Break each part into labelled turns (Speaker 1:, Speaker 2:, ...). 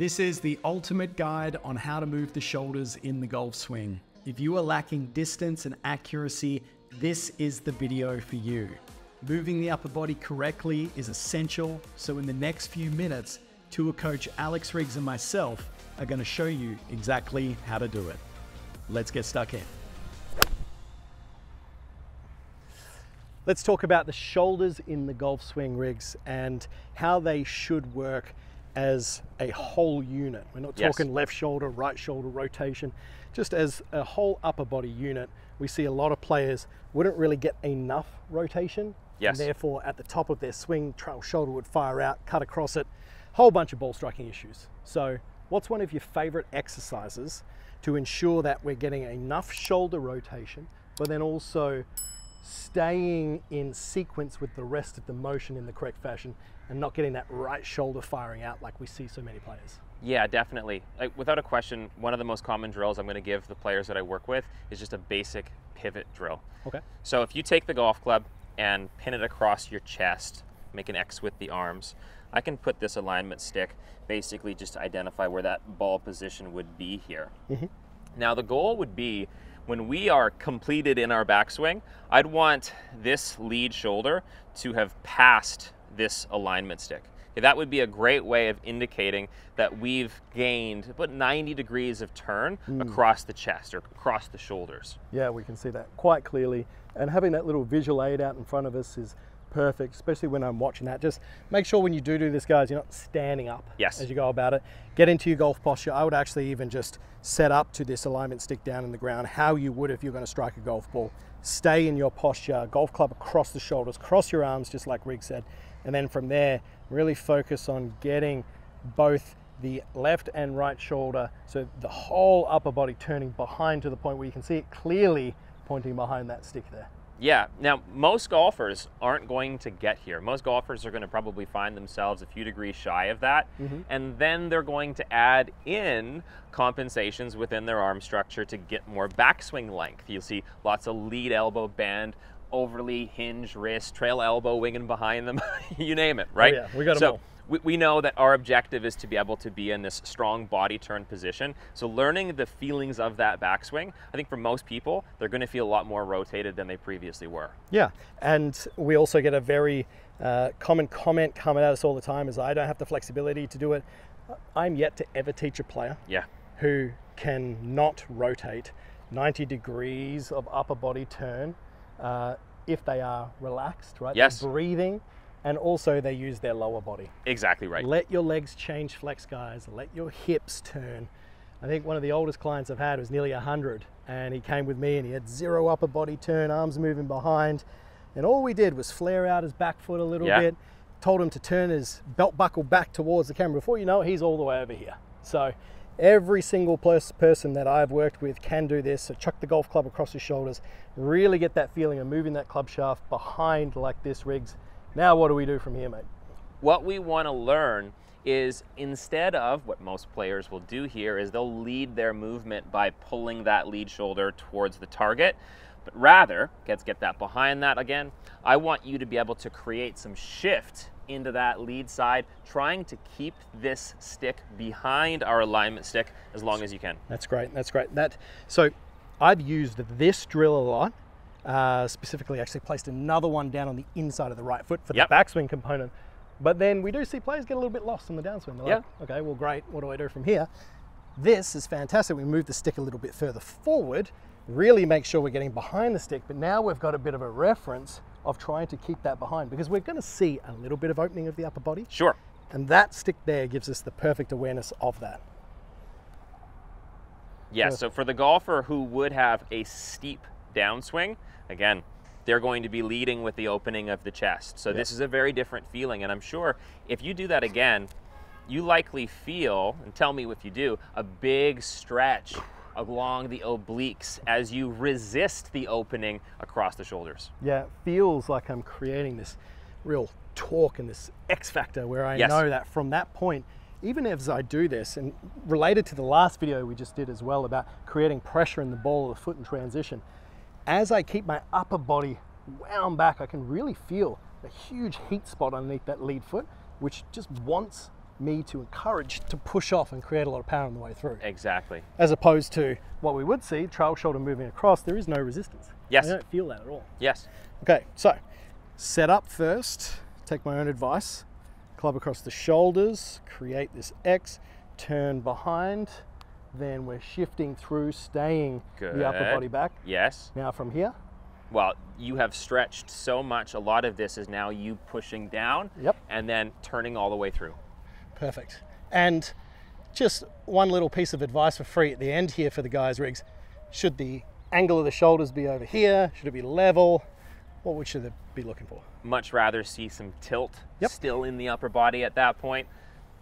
Speaker 1: This is the ultimate guide on how to move the shoulders in the golf swing. If you are lacking distance and accuracy, this is the video for you. Moving the upper body correctly is essential, so in the next few minutes, tour coach Alex Riggs and myself are going to show you exactly how to do it. Let's get stuck in.
Speaker 2: Let's talk about the shoulders in the golf swing, Riggs, and how they should work as a whole unit. We're not talking left shoulder, right shoulder rotation, just as a whole upper body unit. We see a lot of players wouldn't really get enough rotation, and therefore at the top of their swing, trail shoulder would fire out, cut across it, whole bunch of ball striking issues. So what's one of your favorite exercises to ensure that we're getting enough shoulder rotation, but then also staying in sequence with the rest of the motion in the correct fashion and not getting that right shoulder firing out like we see so many players?
Speaker 3: Yeah, definitely. Like, without a question, one of the most common drills I'm going to give the players that I work with is just a basic pivot drill.
Speaker 2: Okay.
Speaker 3: So if you take the golf club and pin it across your chest, make an X with the arms, I can put this alignment stick basically just to identify where that ball position would be here. Now the goal would be, when we are completed in our backswing, I'd want this lead shoulder to have passed this alignment stick. Okay, that would be a great way of indicating that we've gained about 90 degrees of turn across the chest or across the shoulders.
Speaker 2: Yeah, we can see that quite clearly. And having that little visual aid out in front of us is perfect, especially when I'm watching that. Just make sure when you do this, guys, you're not standing up as you go about it. Get into your golf posture. I would actually even just set up to this alignment stick down in the ground, how you would if you're going to strike a golf ball. Stay in your posture, golf club across the shoulders, cross your arms, just like Riggs said. And then from there, really focus on getting both the left and right shoulder, so the whole upper body turning behind to the point where you can see it clearly pointing behind that stick there.
Speaker 3: Yeah, now most golfers aren't going to get here. Most golfers are going to probably find themselves a few degrees shy of that, and then they're going to add in compensations within their arm structure to get more backswing length. You'll see lots of lead elbow bend, overly hinged wrist, trail elbow winging behind them, you name it, right?
Speaker 2: Oh yeah, we got them all.
Speaker 3: We know that our objective is to be able to be in this strong body turn position. So learning the feelings of that backswing, I think for most people, they're going to feel a lot more rotated than they previously were.
Speaker 2: Yeah, and we also get a very common comment coming at us all the time is, I don't have the flexibility to do it. I'm yet to ever teach a player who can not rotate 90 degrees of upper body turn if they are relaxed, right? They're breathing. And also they use their lower body.
Speaker 3: Exactly right.
Speaker 2: Let your legs change flex, guys. Let your hips turn. I think one of the oldest clients I've had was nearly 100, and he came with me and he had zero upper body turn, arms moving behind. And all we did was flare out his back foot a little bit, told him to turn his belt buckle back towards the camera. Before you know it, he's all the way over here. So every single person that I've worked with can do this. So chuck the golf club across your shoulders, really get that feeling of moving that club shaft behind like this, Riggs. Now what do we do from here, mate?
Speaker 3: What we want to learn is, instead of what most players will do here, is they'll lead their movement by pulling that lead shoulder towards the target. But rather, let's get that behind that again. I want you to be able to create some shift into that lead side, trying to keep this stick behind our alignment stick as long as you can.
Speaker 2: That's great, that's great. So I've used this drill a lot. Specifically actually placed another one down on the inside of the right foot for the backswing component. But then we do see players get a little bit lost on the downswing. They're like, okay, well great, what do I do from here? This is fantastic. We move the stick a little bit further forward, really make sure we're getting behind the stick, but now we've got a bit of a reference of trying to keep that behind, because we're going to see a little bit of opening of the upper body.
Speaker 3: Sure.
Speaker 2: And that stick there gives us the perfect awareness of that.
Speaker 3: Yeah, so for the golfer who would have a steep downswing, again, they're going to be leading with the opening of the chest. So this is a very different feeling. And I'm sure if you do that again, you likely feel, and tell me if you do, a big stretch along the obliques as you resist the opening across the shoulders.
Speaker 2: Yeah, it feels like I'm creating this real torque and this X factor where I know that from that point, even as I do this, and related to the last video we just did as well about creating pressure in the ball of the foot in transition, as I keep my upper body wound back, I can really feel a huge heat spot underneath that lead foot, which just wants me to encourage to push off and create a lot of power on the way through.
Speaker 3: Exactly.
Speaker 2: As opposed to what we would see, trail shoulder moving across, there is no resistance.
Speaker 3: Yes.
Speaker 2: I don't feel that at all.
Speaker 3: Yes.
Speaker 2: Okay, so set up first, take my own advice, club across the shoulders, create this X, turn behind, then we're shifting through, staying the upper body back.
Speaker 3: Yes.
Speaker 2: Now from here.
Speaker 3: Well, you have stretched so much. A lot of this is now you pushing down and then turning all the way through. Perfect.
Speaker 2: And just one little piece of advice for free at the end here for the guys, Riggs. Should the angle of the shoulders be over here? Should it be level? What should they be looking for?
Speaker 3: Much rather see some tilt still in the upper body at that point.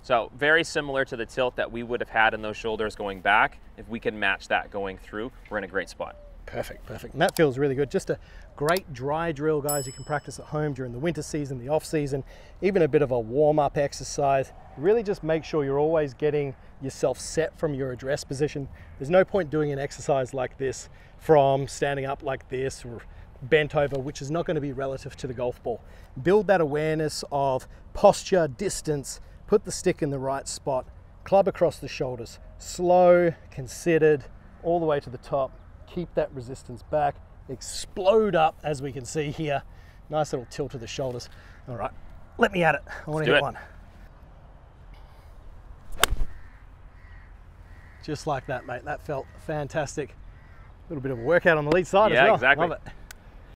Speaker 3: So very similar to the tilt that we would have had in those shoulders going back. If we can match that going through, we're in a great spot.
Speaker 2: Perfect, perfect. And that feels really good. Just a great dry drill, guys, you can practice at home during the winter season, the off season, even a bit of a warm-up exercise. Really just make sure you're always getting yourself set from your address position. There's no point doing an exercise like this from standing up like this or bent over, which is not going to be relative to the golf ball. Build that awareness of posture, distance, put the stick in the right spot, club across the shoulders, slow, considered, all the way to the top. Keep that resistance back, explode up as we can see here. Nice little tilt of the shoulders. All right, let me at it. I want to hit one. Just like that, mate. That felt fantastic. A little bit of a workout on the lead side as well.
Speaker 3: Yeah, exactly.
Speaker 2: Love it.